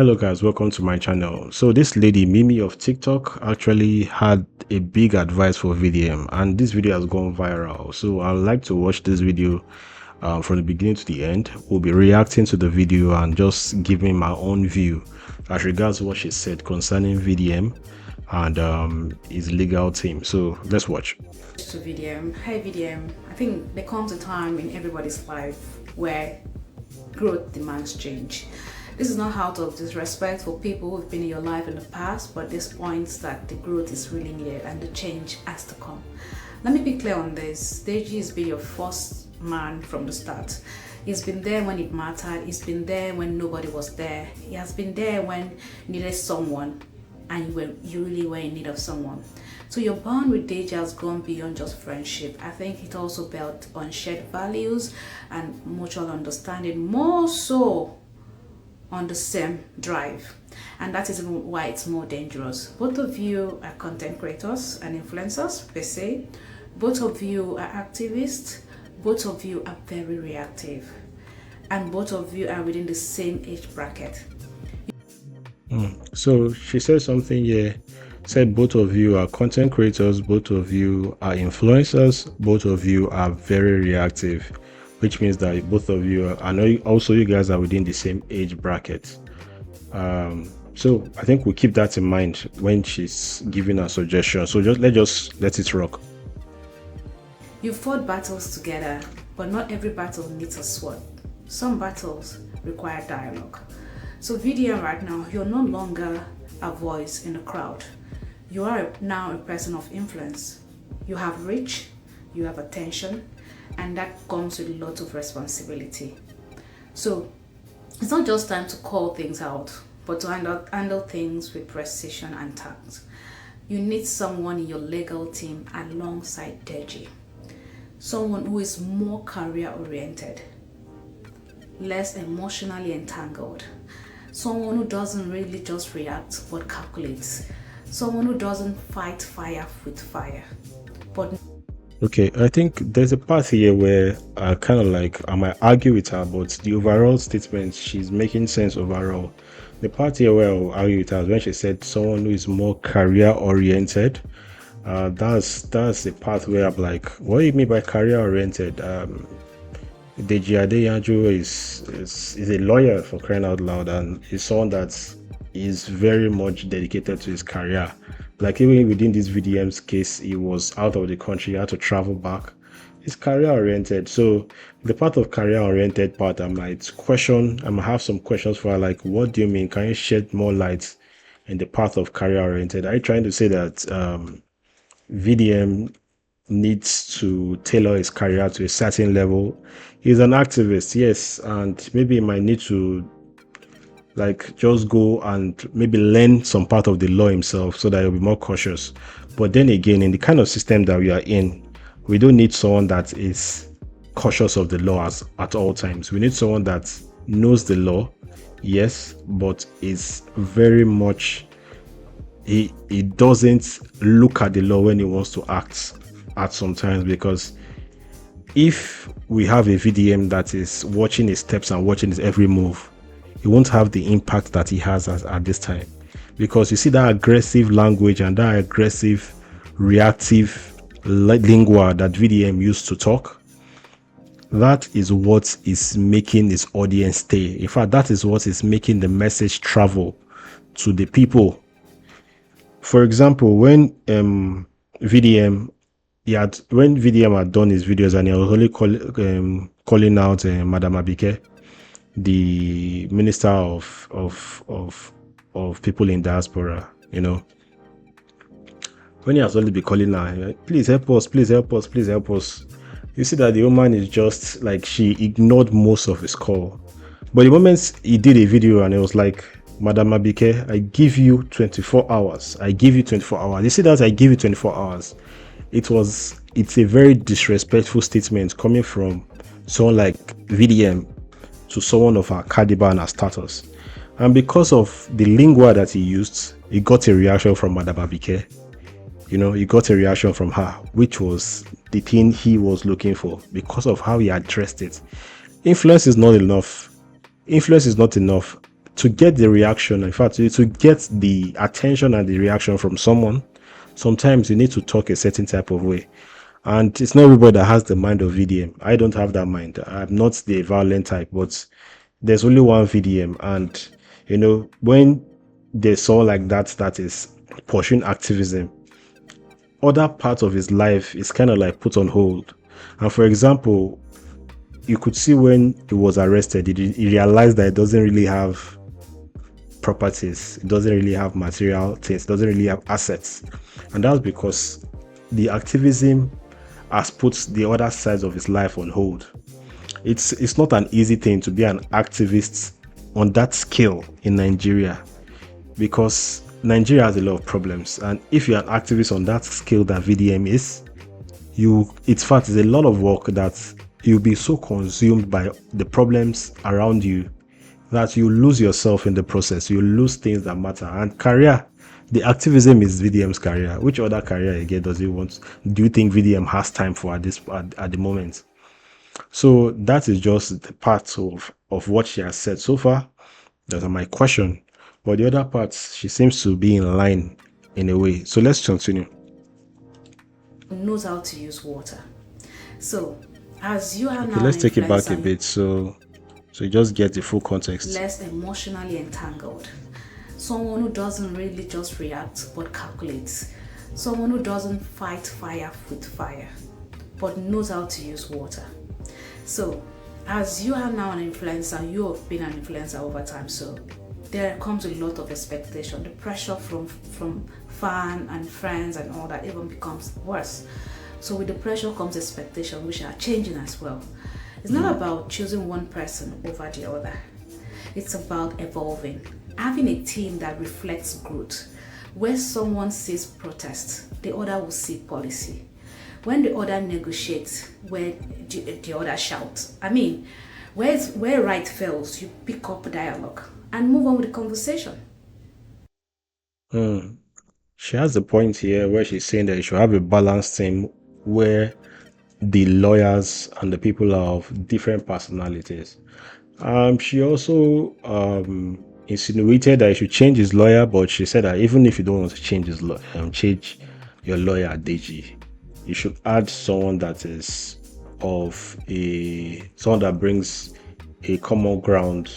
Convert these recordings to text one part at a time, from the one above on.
Hello guys, welcome to my channel. So this lady Mimi of TikTok actually had a big advice for VDM, and this video has gone viral. So I'd like to watch this video from the beginning to the end. We'll be reacting to the video and just giving my own view as regards what she said concerning VDM and his legal team. So let's watch. To VDM. Hi VDM. I think there comes a time in everybody's life where growth demands change. This is not out of disrespect for people who've been in your life in the past, but this points that the growth is really needed and the change has to come. Let me be clear on this. DEJI has been your first man from the start. He's been there when it mattered. He's been there when nobody was there. He has been there when you needed someone and you really were in need of someone. So your bond with DEJI has gone beyond just friendship. I think it also built on shared values and mutual understanding, more so on the same drive, and that is why it's more dangerous. Both of you are content creators and influencers per se. Both of you are activists. Both of you are very reactive, and both of you are within the same age bracket. So she said something here, said both of you are content creators, both of you are influencers, both of you are very reactive, which means that both of you are, I know also you guys are within the same age bracket. So I think we'll keep that in mind when she's giving a suggestion. So let's let it rock. You fought battles together, but not every battle needs a sword. Some battles require dialogue. So VDM right now, you're no longer a voice in the crowd. You are now a person of influence. You have reach, you have attention, and that comes with a lot of responsibility. So it's not just time to call things out, but to handle things with precision and tact. You need someone in your legal team alongside DEJI. Someone who is more career oriented, less emotionally entangled. Someone who doesn't really just react but calculates. Someone who doesn't fight fire with fire, but okay, I think there's a part here where I kind of like, I might argue with her, but the overall statement, she's making sense overall. The part here where I'll argue with her is when she said someone who is more career oriented. That's the part where I'm like, what do you mean by career oriented? DEJI Adeyanju is a lawyer, for crying out loud, and he's someone that is very much dedicated to his career. Like even within this VDM's case, he was out of the country, he had to travel back. It's career oriented. So the part of career oriented part, I might have some questions for her, like, what do you mean? Can you shed more light in the path of career oriented? Are you trying to say that VDM needs to tailor his career to a certain level? He's an activist, yes, and maybe he might need to like just go and maybe learn some part of the law himself so that he'll be more cautious. But then again, in the kind of system that we are in, we don't need someone that is cautious of the law at all times. We need someone that knows the law, yes, but is very much, he doesn't look at the law when he wants to act at sometimes, because if we have a VDM that is watching his steps and watching his every move, he won't have the impact that he has at this time. Because you see that aggressive language and that aggressive reactive lingua that VDM used to talk, that is what is making his audience stay. In fact, that is what is making the message travel to the people. For example, when VDM had done his videos and he was only calling out Madam Abike, the minister of people in diaspora, you know, when he has only been calling her, please help us, please help us, please help us, you see that the woman is just like, she ignored most of his call. But the moment he did a video and it was like, Madam Abike, I give you 24 hours, I give you 24 hours, you see that I give you 24 hours, it's a very disrespectful statement coming from someone like VDM to someone of her caliber and her status. And because of the lingua that he used, he got a reaction from Madam Abike. You know, he got a reaction from her, which was the thing he was looking for because of how he addressed it. Influence is not enough. Influence is not enough. to get the reaction, in fact, to get the attention and the reaction from someone, sometimes you need to talk a certain type of way. And it's not everybody that has the mind of VDM. I don't have that mind. I'm not the violent type, but there's only one VDM. And, when there's someone like that is pursuing activism, other parts of his life is kind of like put on hold. And for example, you could see when he was arrested, he realized that it doesn't really have properties, it doesn't really have material things, it doesn't really have assets. And that's because the activism has put the other sides of his life on hold. It's not an easy thing to be an activist on that scale in Nigeria, because Nigeria has a lot of problems. And if you're an activist on that scale that VDM is, it's a lot of work that you'll be so consumed by the problems around you that you lose yourself in the process. You lose things that matter. And career, the activism is VDM's career. Which other career again does he want? Do you think VDM has time for at the moment? So that is just the part of what she has said so far. Those are my question. But the other parts, she seems to be in line in a way. So let's continue. Knows how to use water. So as you are now, let's take it back a bit. So you just get the full context. Less emotionally entangled. Someone who doesn't really just react but calculates. Someone who doesn't fight fire with fire but knows how to use water. So as you are now an influencer, you have been an influencer over time, so there comes a lot of expectation. The pressure from fans and friends and all that even becomes worse. So with the pressure comes expectation, which are changing as well. It's not about choosing one person over the other. It's about evolving, having a team that reflects growth. Where someone sees protest, the other will see policy. When the other negotiates, where the other shouts. I mean, where right fails, you pick up dialogue and move on with the conversation. She has a point here where she's saying that you should have a balanced team where the lawyers and the people are of different personalities. She also insinuated that you should change his lawyer, but she said that even if you don't want to change change your lawyer at DEJI, you should add someone that is someone that brings a common ground,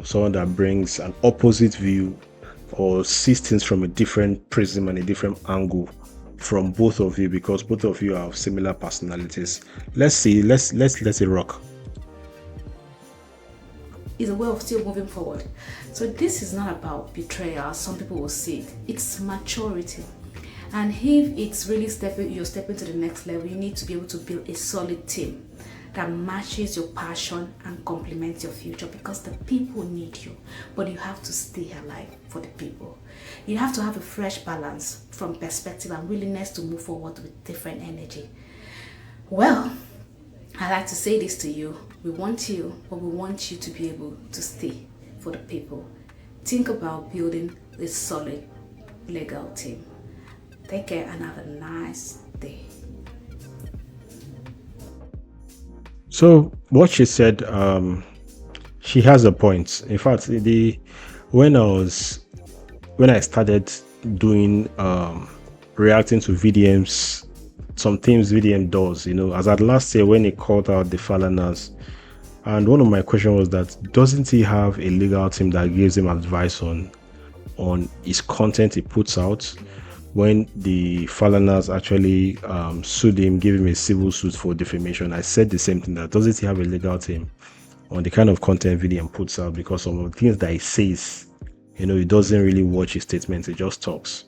someone that brings an opposite view or sees things from a different prism and a different angle from both of you, because both of you have similar personalities. Let's let it rock. Is a way of still moving forward. So this is not about betrayal, some people will see it. It's maturity. And if it's really you're stepping to the next level, you need to be able to build a solid team that matches your passion and complements your future, because the people need you, but you have to stay alive for the people. You have to have a fresh balance from perspective and willingness to move forward with different energy. Well, I like to say this to you. We want you, but we want you to be able to stay for the people. Think about building a solid legal team. Take care and have a nice day. So what she said, she has a point. In fact, when I started doing reacting to VDMs, some things VDM does, as at last year when he called out the Falaners, and one of my questions was that doesn't he have a legal team that gives him advice on his content he puts out? When the Falaners actually sued him, gave him a civil suit for defamation, I said the same thing, that doesn't he have a legal team on the kind of content VDM puts out? Because some of the things that he says, he doesn't really watch his statements, he just talks.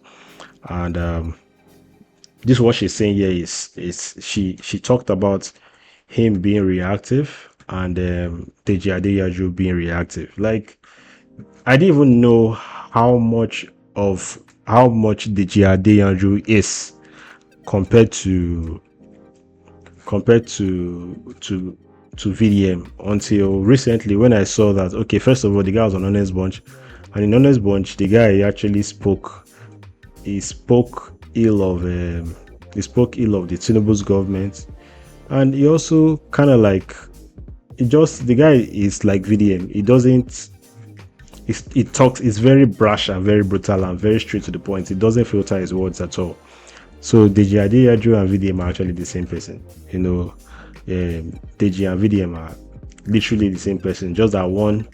And this what she's saying here is she talked about him being reactive and DEJI Adeyaju being reactive. Like, I didn't even know how much DEJI Adeyaju is compared to VDM until recently, when I saw that, okay, first of all, the guy was on Honest Bunch, and in Honest Bunch, the guy actually spoke ill of the Tinubu's government, and he also kind of like, the guy is like VDM. It's very brash and very brutal and very straight to the point. It doesn't filter his words at all. So DEJI and VDM are actually the same person. DEJI and VDM are literally the same person, just that one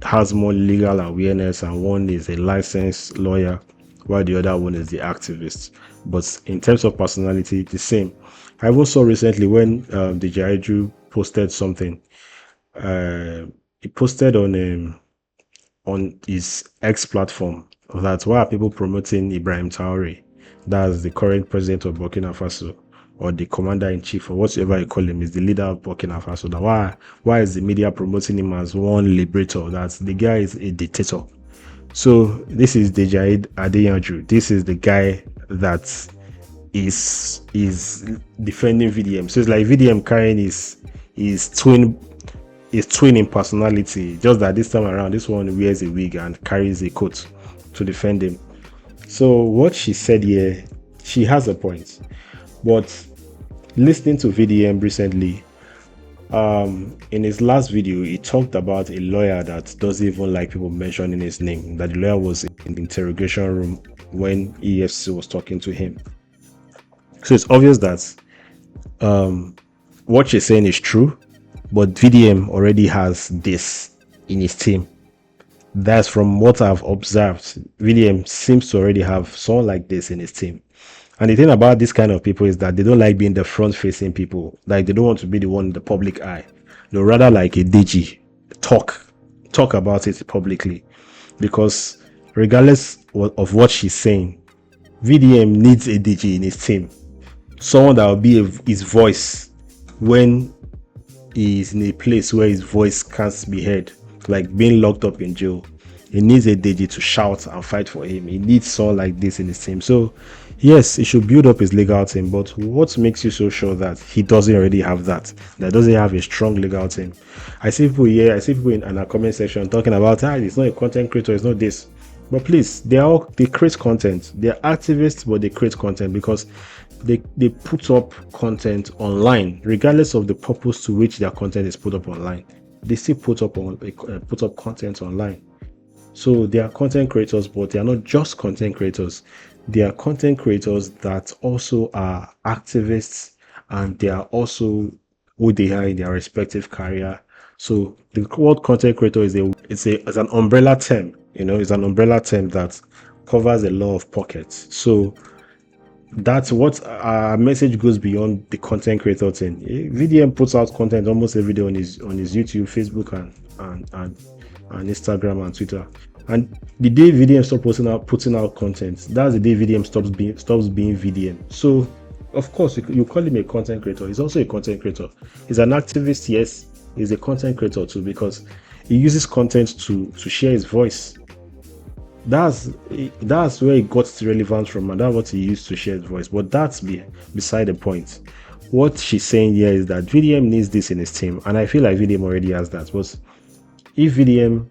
has more legal awareness and one is a licensed lawyer while the other one is the activist. But in terms of personality, the same. I even saw recently when DEJI posted something. He posted on his X platform that why are people promoting Ibrahim Traore? That's the current president of Burkina Faso, or the commander-in-chief, or whatever you call him, is the leader of Burkina Faso. That why is the media promoting him as one liberator? That the guy is a dictator. So this is DEJI Adeyanju. This is the guy that is defending VDM. So it's like VDM carrying his twin in personality, just that this time around this one wears a wig and carries a coat to defend him. So what she said here, she has a point. But listening to VDM recently, in his last video, he talked about a lawyer that doesn't even like people mentioning his name, that the lawyer was in the interrogation room when EFC was talking to him. So it's obvious that what she's saying is true, but VDM already has this in his team. That's from what I've observed. VDM seems to already have someone like this in his team. And the thing about this kind of people is that they don't like being the front-facing people. Like, they don't want to be the one in the public eye. They'd rather, like a DEJI, talk about it publicly. Because regardless of what she's saying, VDM needs a DEJI in his team. Someone that will be his voice when he's in a place where his voice can't be heard, like being locked up in jail. He needs a DEJI to shout and fight for him. He needs someone like this in his team. So yes, he should build up his legal team, but what makes you so sure that he doesn't already have that doesn't have a strong legal team? I see people in our comment section talking about it's not a content creator, it's not this. But please, they create content. They're activists, but they create content because they put up content online, regardless of the purpose to which their content is put up online. They still put up content online. So they are content creators, but they are not just content creators. They are content creators that also are activists, and they are also who they are in their respective career. So the word content creator is an umbrella term. It's an umbrella term that covers a lot of pockets. So that's what our message goes beyond the content creator thing. VDM puts out content almost every day on his YouTube, Facebook, and Instagram and Twitter. And the day VDM stops putting out content, that's the day VDM stops being VDM. So of course you call him a content creator. He's also a content creator. He's an activist, yes. He's a content creator too, because he uses content to share his voice. That's where he got its relevance from, and that's what he used to share his voice. But that's beside the point. What she's saying here is that VDM needs this in his team, and I feel like VDM already has that. But if VDM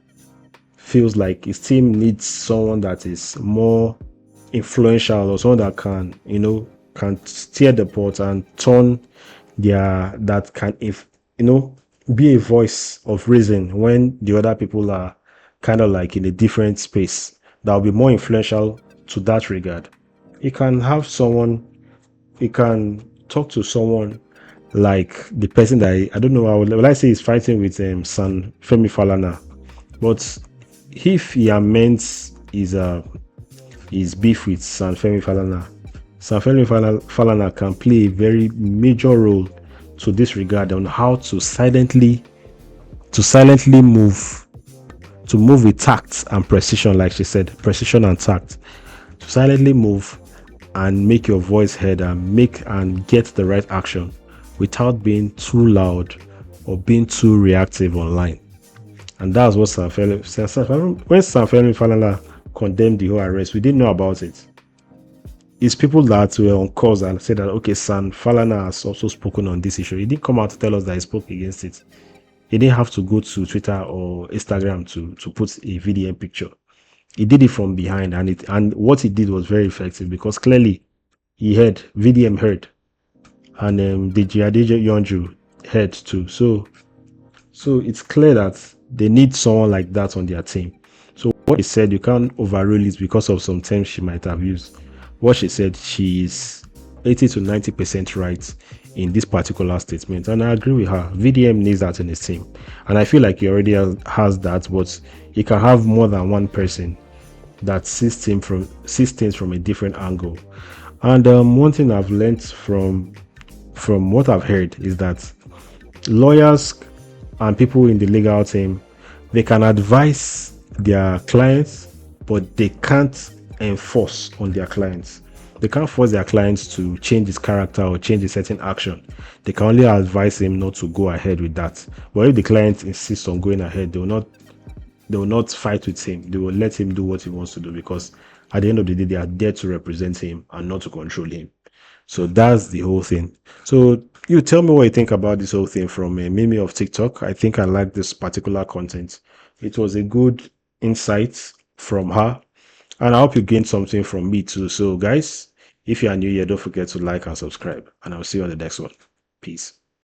feels like his team needs someone that is more influential, or someone that can steer the pot and turn that can be a voice of reason when the other people are kind of like in a different space, that will be more influential to that regard. He can talk to someone like the person that I don't know, will I say he's fighting with San Femi Falana. But if he amends his beef with San Femi Falana, San Femi Falana can play a very major role to this regard on how to silently move with tact and precision, like she said, precision and tact, to silently move and make your voice heard and get the right action without being too loud or being too reactive online. And that's what when San Femi Falana condemned the whole arrest, we didn't know about it. It's people that were on calls and said that, okay, San Falana has also spoken on this issue. He didn't come out to tell us that he spoke against it. He didn't have to go to Twitter or Instagram to put a VDM picture. He did it from behind, and what he did was very effective, because clearly VDM heard, and DEJI Adeyanju heard too. So it's clear that they need someone like that on their team. So what she said, you can't overrule it because of some terms she might have used. What she said, she is 80 to 90% right in this particular statement, and I agree with her. VDM needs that in his team, and I feel like he already has that, but he can have more than one person that sees things from a different angle. And one thing I've learned from what I've heard is that lawyers and people in the legal team, they can advise their clients, but they can't enforce on their clients. They can't force their clients to change his character or change a certain action. They can only advise him not to go ahead with that. But if the client insists on going ahead, they will not fight with him. They will let him do what he wants to do, because at the end of the day, they are there to represent him and not to control him. So that's the whole thing. So you tell me what you think about this whole thing from a Mimi of TikTok. I think I like this particular content. It was a good insight from her, and I hope you gained something from me too. So guys, if you are new here, don't forget to like and subscribe, and I'll see you on the next one. Peace.